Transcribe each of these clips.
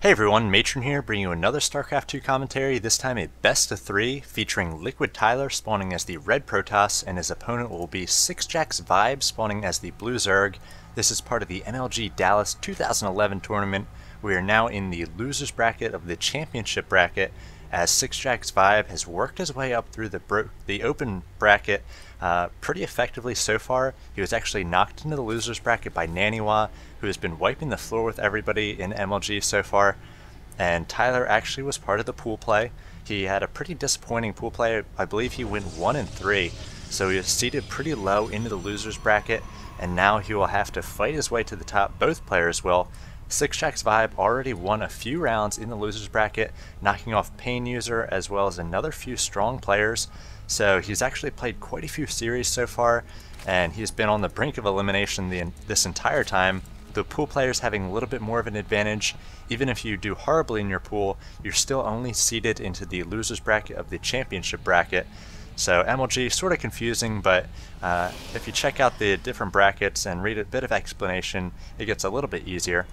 Hey everyone, Matron here, bringing you another StarCraft 2 commentary, this time a best of 3 featuring Liquid Tyler spawning as the red Protoss, and his opponent will be 6jax ViBE spawning as the blue Zerg. This is part of the MLG Dallas 2011 tournament. We are now in the losers bracket of the championship bracket, as 6jax ViBE has worked his way up through the open bracket pretty effectively so far. He was actually knocked into the losers bracket by Naniwa, who has been wiping the floor with everybody in MLG so far. And Tyler actually was part of the pool play. He had a pretty disappointing pool play. I believe he went 1-3, so he was seated pretty low into the losers bracket, and now he will have to fight his way to the top. Both players will. 6jax ViBE already won a few rounds in the losers bracket, knocking off Pain User as well as another few strong players. So he's actually played quite a few series so far, and he's been on the brink of elimination this entire time. The pool players having a little bit more of an advantage. Even if you do horribly in your pool, you're still only seeded into the losers bracket of the championship bracket. So MLG sort of confusing, but if you check out the different brackets and read a bit of explanation, it gets a little bit easier.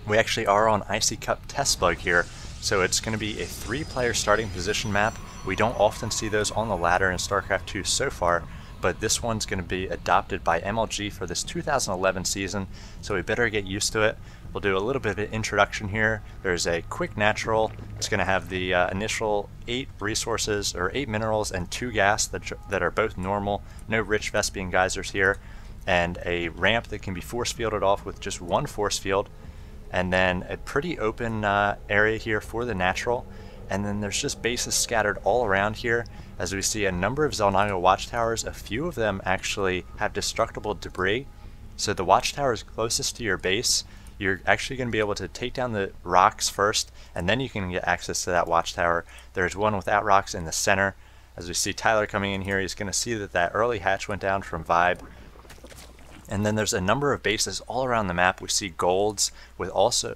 We actually are on Icy Cup test bug here, so it's going to be a 3-player starting position map. We don't often see those on the ladder in StarCraft 2 so far, but this one's going to be adopted by MLG for this 2011 season, so we better get used to it. We'll do a little bit of an introduction here. There's a quick natural. It's going to have the initial 8 resources, or 8 minerals and 2 gas that are both normal. No rich Vespian geysers here. And a ramp that can be force fielded off with just 1 force field. And then a pretty open area here for the natural. And then there's just bases scattered all around here, as we see a number of Xel'Naga watchtowers. A few of them actually have destructible debris. So the watchtowers closest to your base, you're actually going to be able to take down the rocks first, and then you can get access to that watchtower. There's one without rocks in the center. As we see Tyler coming in here, he's going to see that early hatch went down from ViBE. And then there's a number of bases all around the map. We see golds with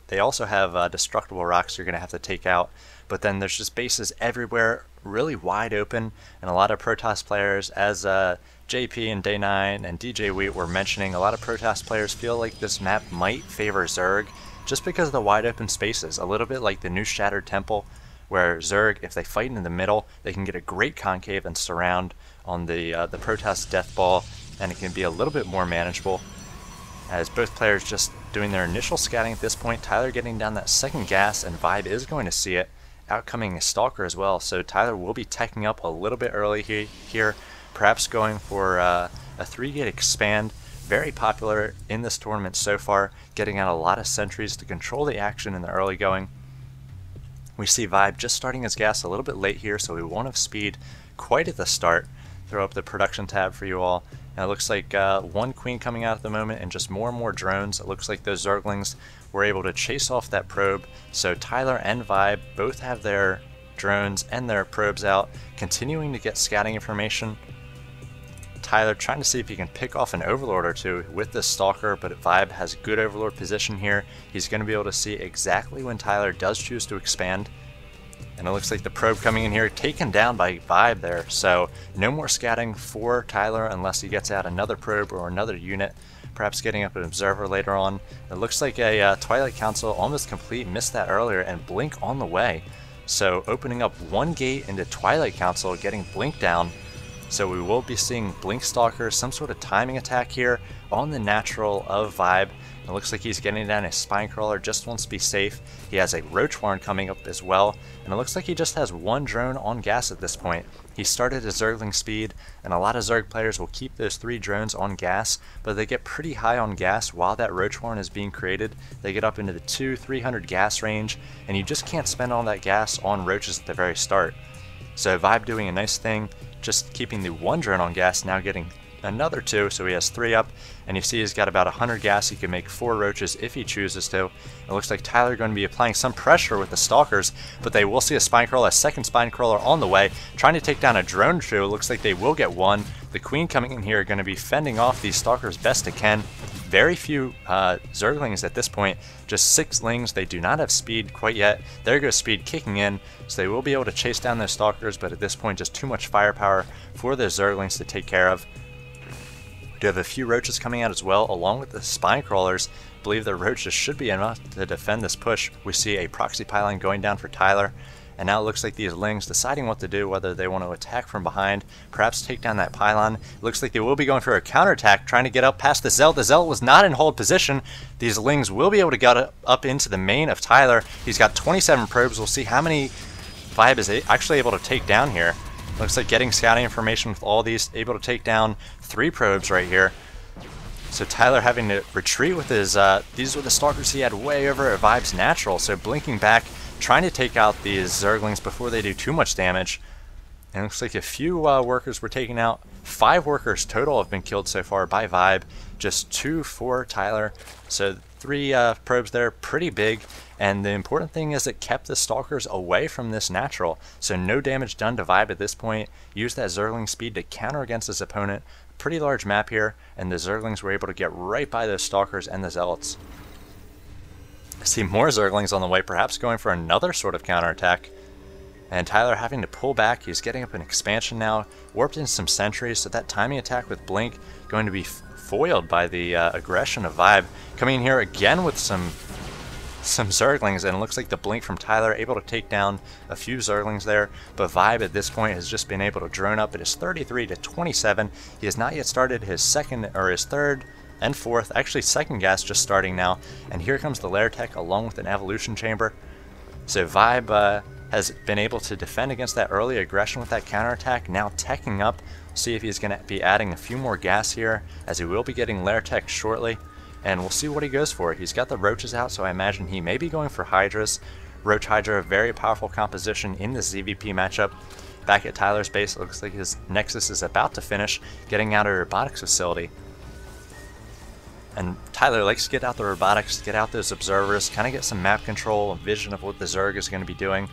they also have destructible rocks you're going to have to take out. But then there's just bases everywhere, really wide open, and a lot of Protoss players, as JP and Day9 and DJ Wheat were mentioning, a lot of Protoss players feel like this map might favor Zerg just because of the wide open spaces, a little bit like the new Shattered Temple, where Zerg, if they fight in the middle, they can get a great concave and surround on the Protoss Death Ball, and it can be a little bit more manageable. As both players just doing their initial scouting at this point, Tyler getting down that second gas, and ViBE is going to see it. Outcoming a Stalker as well, so Tyler will be teching up a little bit early here, perhaps going for a 3-gate expand. Very popular in this tournament so far, getting out a lot of sentries to control the action in the early going. We see ViBE just starting his gas a little bit late here, so we won't have speed quite at the start. Throw up the production tab for you all. And it looks like 1 queen coming out at the moment, and just more and more drones. It looks like those Zerglings were able to chase off that probe. So Tyler and ViBE both have their drones and their probes out, continuing to get scouting information. Tyler trying to see if he can pick off an Overlord or two with this Stalker, but ViBE has good Overlord position here. He's going to be able to see exactly when Tyler does choose to expand. And it looks like the probe coming in here, taken down by ViBE there. So no more scouting for Tyler unless he gets out another probe or another unit, perhaps getting up an observer later on. It looks like a Twilight Council almost complete, missed that earlier, and Blink on the way. So opening up 1 gate into Twilight Council, getting Blink down. So we will be seeing Blink Stalker, some sort of timing attack here on the natural of ViBE. It looks like he's getting down a Spinecrawler, just wants to be safe. He has a Roach Warren coming up as well, and it looks like he just has 1 drone on gas at this point. He started at Zergling speed, and a lot of Zerg players will keep those 3 drones on gas, but they get pretty high on gas while that Roach Warren is being created. They get up into the 200-300 gas range, and you just can't spend all that gas on roaches at the very start. So ViBE doing a nice thing, just keeping the 1 drone on gas, now getting another 2, so he has 3 up, and you see he's got about 100 gas. He can make 4 roaches if he chooses to. It looks like Tyler going to be applying some pressure with the Stalkers, but they will see a Spinecrawler, a second Spinecrawler on the way, trying to take down a drone too. It looks like they will get 1. The Queen coming in here are going to be fending off these Stalkers best it can. Very few Zerglings at this point, just 6 Lings. They do not have speed quite yet. There goes speed kicking in, so they will be able to chase down those Stalkers, but at this point just too much firepower for those Zerglings to take care of. Do have a few roaches coming out as well, along with the spine crawlers. believe the roaches should be enough to defend this push. We see a proxy pylon going down for Tyler, and now it looks like these Lings deciding what to do, whether they want to attack from behind, perhaps take down that pylon. It looks like they will be going for a counterattack, trying to get up past the Zealot. The Zealot was not in hold position. These Lings will be able to get up into the main of Tyler. He's got 27 probes. We'll see how many ViBE is actually able to take down here. Looks like getting scouting information with all these, able to take down 3 probes right here. So Tyler having to retreat with his, these were the Stalkers he had way over at ViBE's natural, so blinking back, trying to take out these Zerglings before they do too much damage. And it looks like a few workers were taken out. 5 workers total have been killed so far by ViBE, just 2 for Tyler. So 3 probes there, pretty big. And the important thing is it kept the Stalkers away from this natural. So no damage done to ViBE at this point. Used that Zergling speed to counter against his opponent. Pretty large map here, and the Zerglings were able to get right by those Stalkers and the Zealots. I see more Zerglings on the way, perhaps going for another sort of counterattack. And Tyler having to pull back. He's getting up an expansion now, warped in some sentries, so that timing attack with Blink going to be foiled by the aggression of ViBE. Coming in here again with some Zerglings, and it looks like the Blink from Tyler able to take down a few Zerglings there, but ViBE at this point has just been able to drone up. It is 33 to 27. He has not yet started his second, or his third and fourth, actually second gas just starting now, and here comes the Lair Tech along with an Evolution Chamber. So ViBE has been able to defend against that early aggression with that counterattack, now teching up. See if he's going to be adding a few more gas here, as he will be getting Lair Tech shortly. And we'll see what he goes for. He's got the Roaches out, so I imagine he may be going for Hydras. Roach Hydra, a very powerful composition in this ZVP matchup. Back at Tyler's base, it looks like his Nexus is about to finish, getting out of a robotics facility. And Tyler likes to get out the robotics, get out those observers, kind of get some map control and vision of what the Zerg is going to be doing.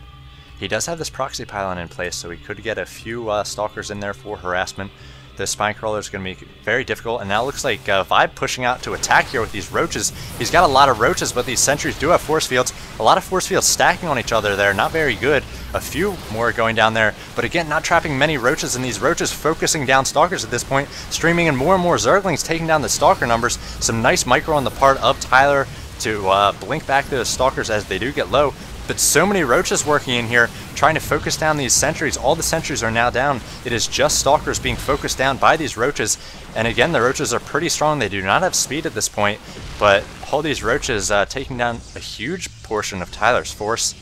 He does have this proxy pylon in place, so he could get a few Stalkers in there for harassment. The Spine Crawler is going to be very difficult, and now it looks like ViBE pushing out to attack here with these Roaches. He's got a lot of Roaches, but these sentries do have force fields. A lot of force fields stacking on each other there, not very good. A few more going down there, but again, not trapping many Roaches, and these Roaches focusing down Stalkers at this point, streaming in more and more Zerglings, taking down the Stalker numbers. Some nice micro on the part of Tyler to blink back those Stalkers as they do get low. But so many Roaches working in here, trying to focus down these sentries. All the sentries are now down. It is just Stalkers being focused down by these Roaches. And again, the Roaches are pretty strong. They do not have speed at this point, but all these Roaches taking down a huge portion of Tyler's force.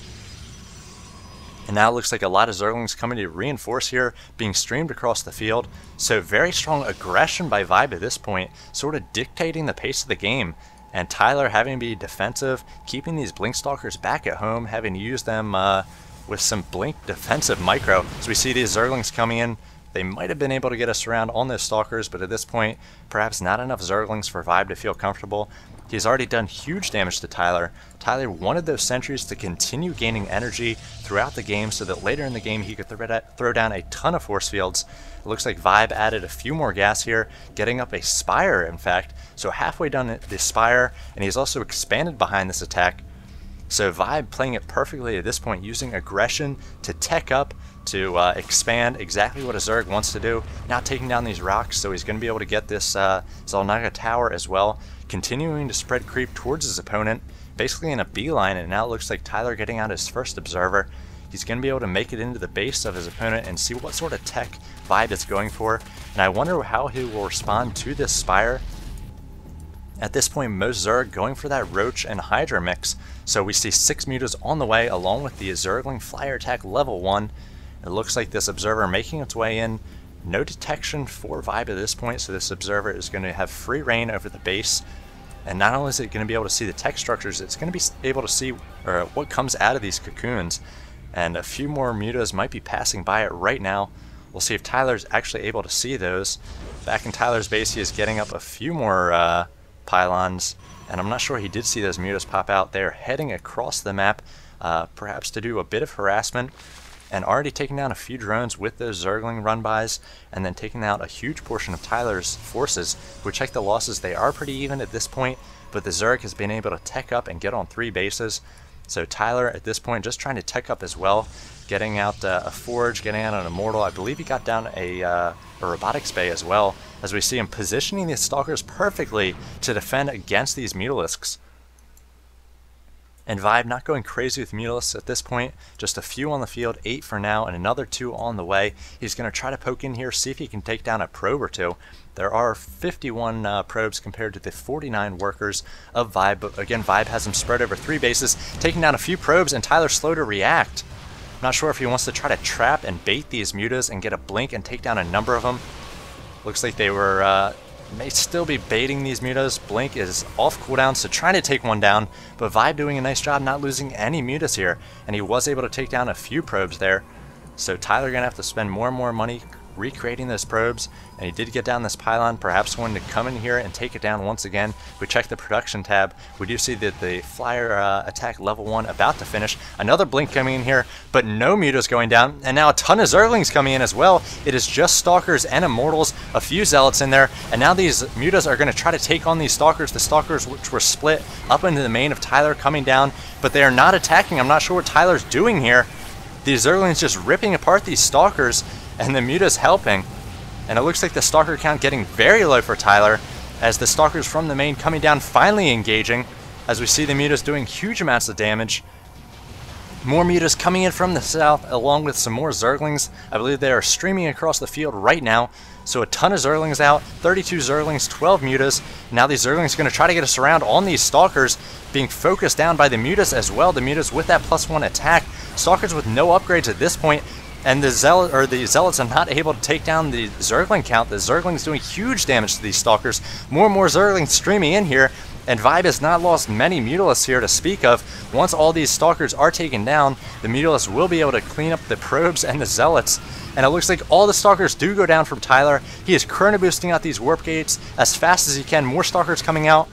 And now it looks like a lot of Zerglings coming to reinforce here, being streamed across the field. So very strong aggression by ViBE at this point, sort of dictating the pace of the game. And Tyler having to be defensive, keeping these Blink Stalkers back at home, having to use them with some Blink defensive micro. So we see these Zerglings coming in. They might have been able to get us around on those Stalkers, but at this point, perhaps not enough Zerglings for ViBE to feel comfortable. He's already done huge damage to Tyler. Tyler wanted those sentries to continue gaining energy throughout the game so that later in the game he could throw down a ton of force fields. It looks like ViBE added a few more gas here, getting up a Spire, in fact. So halfway done the Spire, and he's also expanded behind this attack. So ViBE playing it perfectly at this point, using aggression to tech up, to expand exactly what a Zerg wants to do. Now taking down these rocks, so he's going to be able to get this Xel'Naga tower as well. Continuing to spread creep towards his opponent, basically in a beeline, and now it looks like Tyler getting out his first observer. He's going to be able to make it into the base of his opponent and see what sort of tech ViBE is going for. And I wonder how he will respond to this Spire. At this point, most Zerg going for that Roach and Hydra mix. So we see 6 mutas on the way, along with the Zergling Flyer Attack level 1. It looks like this Observer making its way in. No detection for ViBE at this point, so this Observer is going to have free reign over the base. And not only is it going to be able to see the tech structures, it's going to be able to see what comes out of these cocoons. And a few more mutas might be passing by it right now. We'll see if Tyler's actually able to see those. Back in Tyler's base, he is getting up a few more pylons, and I'm not sure he did see those mutas pop out. They're heading across the map, perhaps to do a bit of harassment, and already taking down a few drones with those Zergling run-bys, and then taking out a huge portion of Tyler's forces. We check the losses, they are pretty even at this point, but the Zerg has been able to tech up and get on 3 bases. So Tyler at this point just trying to tech up as well, getting out a Forge, getting out an Immortal. I believe he got down a Robotics Bay as well, as we see him positioning the Stalkers perfectly to defend against these Mutalisks. And ViBE not going crazy with Mutalisks at this point, just a few on the field, 8 for now, and another 2 on the way. He's going to try to poke in here, see if he can take down a probe or 2. There are 51 probes compared to the 49 workers of ViBE, but again, ViBE has him spread over 3 bases, taking down a few probes, and Tyler's slow to react. I'm not sure if he wants to try to trap and bait these mutas and get a blink and take down a number of them. Looks like they were may still be baiting these mutas. Blink is off cooldown, so trying to take one down, but ViBE doing a nice job not losing any mutas here, and he was able to take down a few probes there. So Tyler gonna have to spend more and more money recreating those probes, and he did get down this pylon, perhaps going to come in here and take it down once again. We check the production tab, we do see that the flyer attack level 1 about to finish. Another blink coming in here, but no mutas going down, and now a ton of zerglings coming in as well. It is just stalkers and immortals, a few zealots in there, and now these mutas are going to try to take on these stalkers, the stalkers which were split up into the main of Tyler coming down, but they are not attacking. I'm not sure what Tyler's doing here. These zerglings just ripping apart these stalkers, and the mutas helping, and it looks like the stalker count getting very low for Tyler as the stalkers from the main coming down finally engaging, as we see the mutas doing huge amounts of damage. More mutas coming in from the south along with some more zerglings. I believe they are streaming across the field right now, so a ton of zerglings out, 32 zerglings, 12 mutas. Now these zerglings are going to try to get a surround on these stalkers, being focused down by the mutas as well. The mutas with that +1 attack, stalkers with no upgrades at this point. And the zealots are not able to take down the zergling count. The zergling's doing huge damage to these stalkers. More and more zerglings streaming in here, and ViBE has not lost many mutalisks here to speak of. Once all these stalkers are taken down, the mutalisks will be able to clean up the probes and the zealots. And it looks like all the stalkers do go down from Tyler. He is chrono boosting out these warp gates as fast as he can. More stalkers coming out.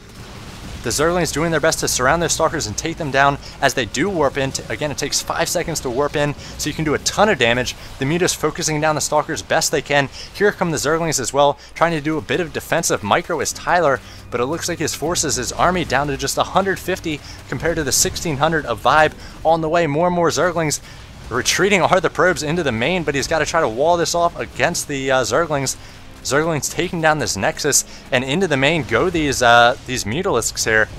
The zerglings doing their best to surround their stalkers and take them down as they do warp in. Again, it takes 5 seconds to warp in, so you can do a ton of damage. The mutas focusing down the stalkers best they can. Here come the zerglings as well, trying to do a bit of defensive micro as Tyler, but it looks like his forces, his army, down to just 150 compared to the 1600 of ViBE. On the way, more and more zerglings. Retreating are the probes into the main, but he's got to try to wall this off against the zerglings. Zerglings taking down this Nexus, and into the main go these Mutalisks here.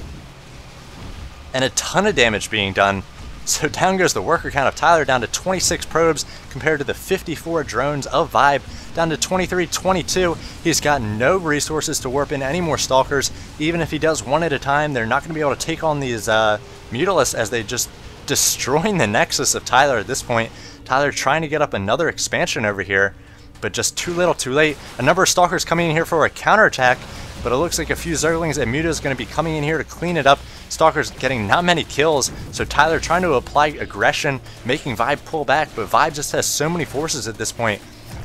And a ton of damage being done. So down goes the worker count of Tyler, down to 26 probes compared to the 54 drones of ViBE, down to 23, 22. He's got no resources to warp in any more stalkers. Even if he does one at a time, they're not going to be able to take on these Mutalisks, as they just destroying the Nexus of Tyler at this point. Tyler trying to get up another expansion over here, but just too little too late. A number of stalkers coming in here for a counterattack, but it looks like a few zerglings and mutas going to be coming in here to clean it up. Stalkers getting not many kills, so Tyler trying to apply aggression, making ViBE pull back, but ViBE just has so many forces at this point.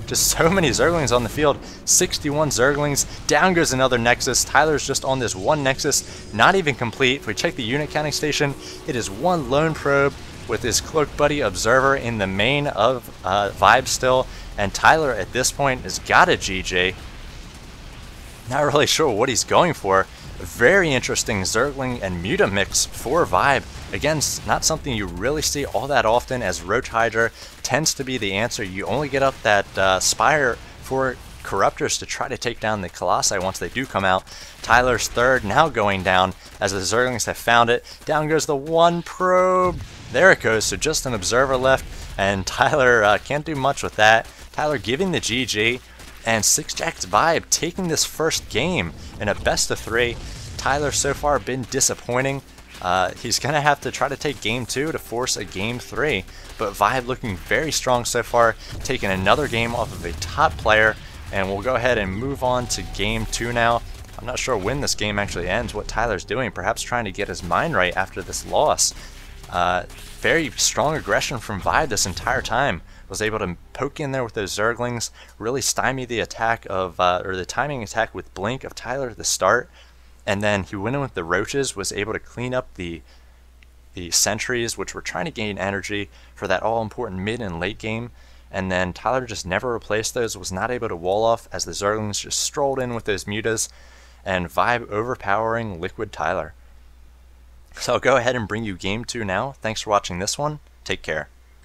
Just so many zerglings on the field. 61 zerglings. Down goes another Nexus. Tyler's just on this one Nexus, not even complete. If we check the unit counting station, it is one lone probe with his cloaked buddy Observer in the main of ViBE still. And Tyler at this point has got a GG. Not really sure what he's going for. A very interesting Zergling and Muta mix for ViBE. Again, not something you really see all that often, as Roach Hydra tends to be the answer. You only get up that Spire for Corruptors to try to take down the Colossi once they do come out. Tyler's third now going down as the Zerglings have found it. Down goes the one probe. There it goes, so just an Observer left, and Tyler can't do much with that. Tyler giving the GG, and 6-Jack's ViBE taking this first game in a best of 3. Tyler so far been disappointing. He's going to have to try to take game 2 to force a game 3, but ViBE looking very strong so far, taking another game off of a top player, and we'll go ahead and move on to game 2 now. I'm not sure when this game actually ends, what Tyler's doing, perhaps trying to get his mind right after this loss. Very strong aggression from ViBE this entire time. Was able to poke in there with those Zerglings, really stymie the attack of, or the timing attack with Blink of Tyler at the start, and then he went in with the Roaches, was able to clean up the sentries, which were trying to gain energy for that all-important mid and late game, and then Tyler just never replaced those, was not able to wall off as the Zerglings just strolled in with those Mutas, and ViBE overpowering Liquid Tyler. So I'll go ahead and bring you game 2 now. Thanks for watching this one. Take care.